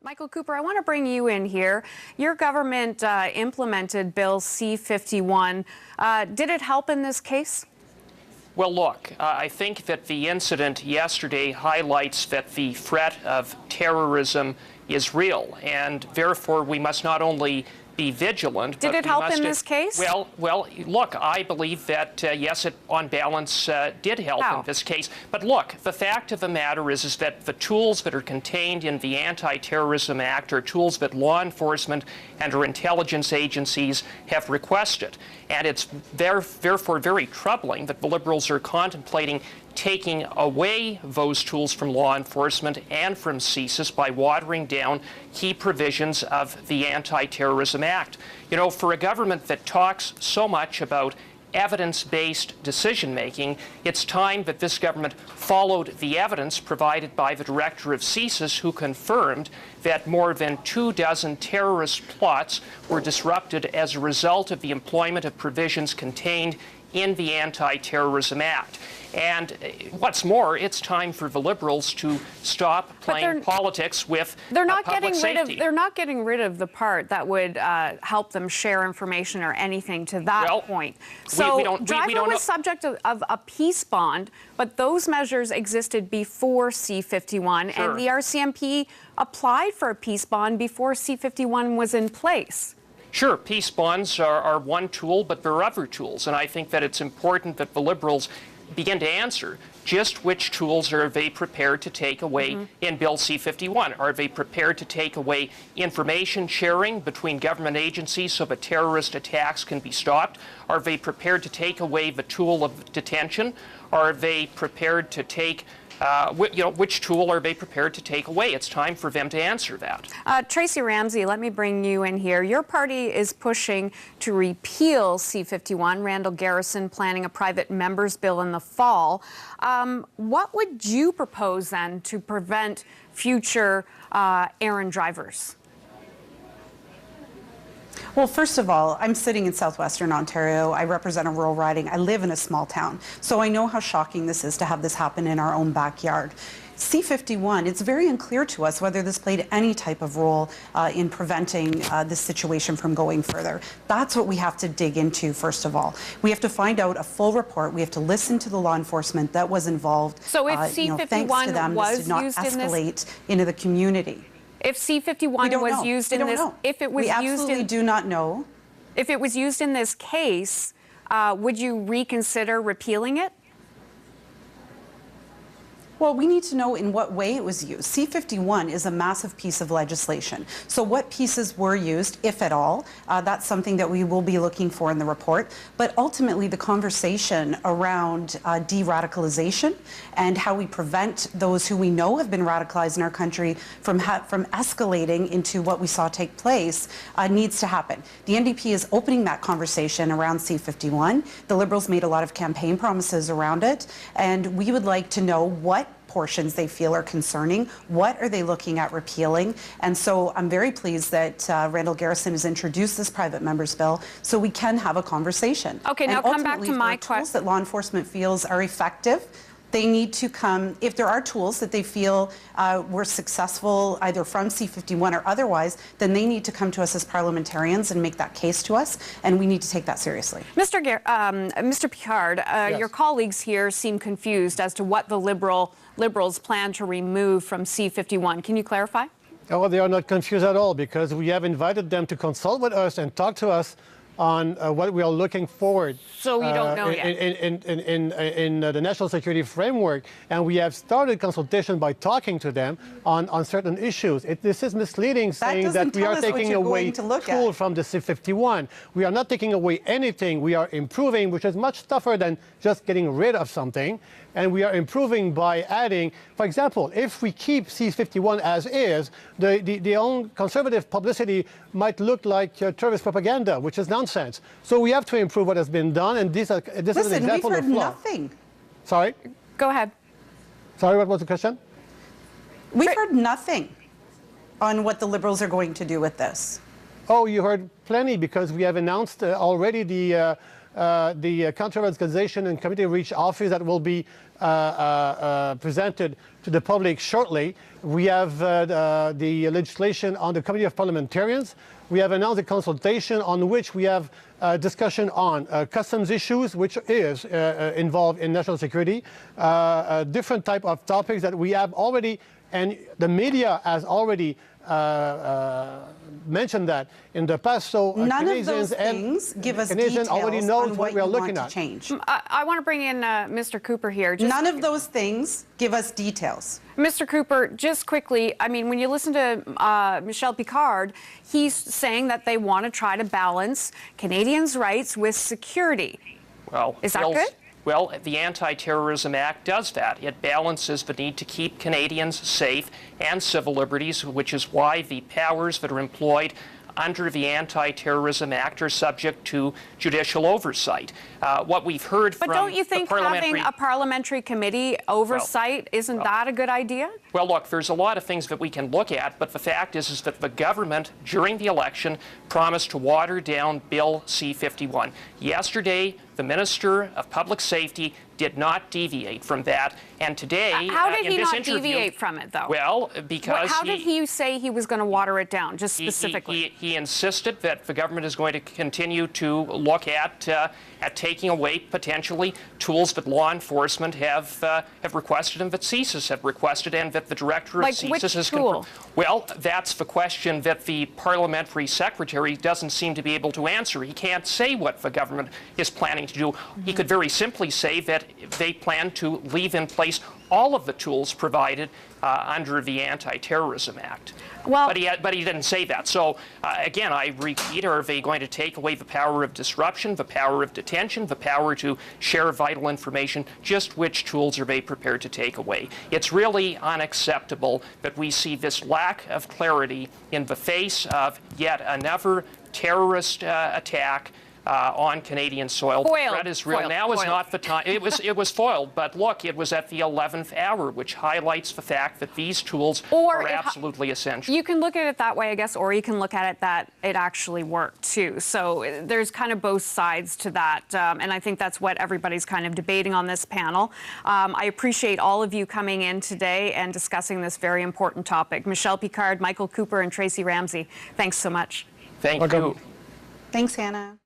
Michael Cooper, I want to bring you in here. Your government implemented Bill C-51. Did it help in this case? Well, look, I think that the incident yesterday highlights that the threat of terrorism is real, and therefore we must not only be vigilant. Did it help in this case? Well, look, I believe that, yes, it on balance did help in this case. But look, the fact of the matter is that the tools that are contained in the Anti-Terrorism Act are tools that law enforcement and our intelligence agencies have requested. And it's therefore very troubling that the Liberals are contemplating taking away those tools from law enforcement and from CSIS by watering down key provisions of the Anti-Terrorism Act. You know, for a government that talks so much about evidence-based decision-making, it's time that this government followed the evidence provided by the director of CSIS, who confirmed that more than 24 terrorist plots were disrupted as a result of the employment of provisions contained in the Anti-Terrorism Act. And what's more, it's time for the Liberals to stop playing politics with public safety. They're not getting rid of the part that would help them share information or anything to that point. So Driver was subject of a peace bond, but those measures existed before C-51, and the RCMP applied for a peace bond before C-51 was in place. Sure, peace bonds are one tool, but there are other tools, and I think that it's important that the Liberals begin to answer just which tools are they prepared to take away in Bill C-51. Are they prepared to take away information sharing between government agencies so that terrorist attacks can be stopped? Are they prepared to take away the tool of detention? Are they prepared to take which tool are they prepared to take away? It's time for them to answer that. Tracy Ramsey, let me bring you in here. Your party is pushing to repeal C-51. Randall Garrison planning a private members bill in the fall. What would you propose then to prevent future errand drivers? Well, first of all, I'm sitting in southwestern Ontario. I represent a rural riding. I live in a small town. So I know how shocking this is to have this happen in our own backyard. C-51, it's very unclear to us whether this played any type of role in preventing this situation from going further. That's what we have to dig into, first of all. We have to find out a full report. We have to listen to the law enforcement that was involved. So if C-51 thanks to them, was this did not used escalate into the community. If C-51 was used in this, if it was used in, we absolutely do not know. If it was used in this case, would you reconsider repealing it? Well, we need to know in what way it was used. C-51 is a massive piece of legislation. So what pieces were used, if at all, that's something that we will be looking for in the report. But ultimately, the conversation around de-radicalization and how we prevent those who we know have been radicalized in our country from escalating into what we saw take place needs to happen. The NDP is opening that conversation around C-51. The Liberals made a lot of campaign promises around it, and we would like to know what portions they feel are concerning. What are they looking at repealing? And so I'm very pleased that Randall Garrison has introduced this private members bill so we can have a conversation. Okay, now come back to my question. Tools that law enforcement feels are effective, they need to come, if there are tools that they feel were successful either from C-51 or otherwise, then they need to come to us as parliamentarians and make that case to us, and we need to take that seriously. Mr. Picard, yes. Your colleagues here seem confused as to what the Liberals plan to remove from C-51. Can you clarify? Oh, they are not confused at all, because we have invited them to consult with us and talk to us on what we are looking forward. So we don't know yet. In the national security framework, and we have started consultation by talking to them on certain issues. This is misleading, saying that we are taking away tools from the C-51. We are not taking away anything. We are improving, which is much tougher than just getting rid of something. And we are improving by adding, for example, if we keep C-51 as is, the own conservative publicity might look like terrorist propaganda, which is nonsense. So we have to improve what has been done, and this is an example of flaw. We've heard nothing. Sorry? Go ahead. Sorry, what was the question? We've heard nothing on what the Liberals are going to do with this. Oh, you heard plenty, because we have announced already the the Counter-Radicalization and Community Reach Office that will be presented to the public shortly. We have the legislation on the Committee of Parliamentarians. We have announced a consultation on which we have discussion on customs issues, which is involved in national security, different type of topics that we have already, and the media has already mentioned that in the past. So none of those things give us details already knows on what we are looking at. Change. I want to bring in Mr. Cooper here. None of those things give us details. Mr. Cooper, just quickly, I mean, when you listen to Michel Picard, he's saying that they want to try to balance Canadians' rights with security. Well, is that good? Well, the Anti-Terrorism Act does that. It balances the need to keep Canadians safe and civil liberties, which is why the powers that are employed under the Anti-Terrorism Act are subject to judicial oversight. What we've heard from But don't you think having a parliamentary committee oversight, isn't that a good idea? Well, look, there's a lot of things that we can look at, but the fact is that the government, during the election, promised to water down Bill C-51. Yesterday, the Minister of Public Safety did not deviate from that, and today, how did he in this not interview, deviate from it, though? Well, because how did he say he was going to water it down, just specifically? He insisted that the government is going to continue to look at taking away potentially tools that law enforcement have requested and that CSIS have requested and that the director of CSIS has confirmed. Well, that's the question that the parliamentary secretary doesn't seem to be able to answer. He can't say what the government is planning to do. He could very simply say that they plan to leave in place all of the tools provided under the Anti-Terrorism Act. Well, but he didn't say that. So, again, I repeat, are they going to take away the power of disruption, the power of detention, the power to share vital information? Just which tools are they prepared to take away? It's really unacceptable that we see this lack of clarity in the face of yet another terrorist attack on Canadian soil. Foiled. The threat is real. Now is not the time. It was foiled, but look, it was at the 11th hour, which highlights the fact that these tools are absolutely essential. You can look at it that way, I guess, or you can look at it that it actually worked, too. So there's kind of both sides to that, and I think that's what everybody's kind of debating on this panel. I appreciate all of you coming in today and discussing this very important topic. Michel Picard, Michael Cooper, and Tracy Ramsey, thanks so much. Thank you. Thanks, Hannah.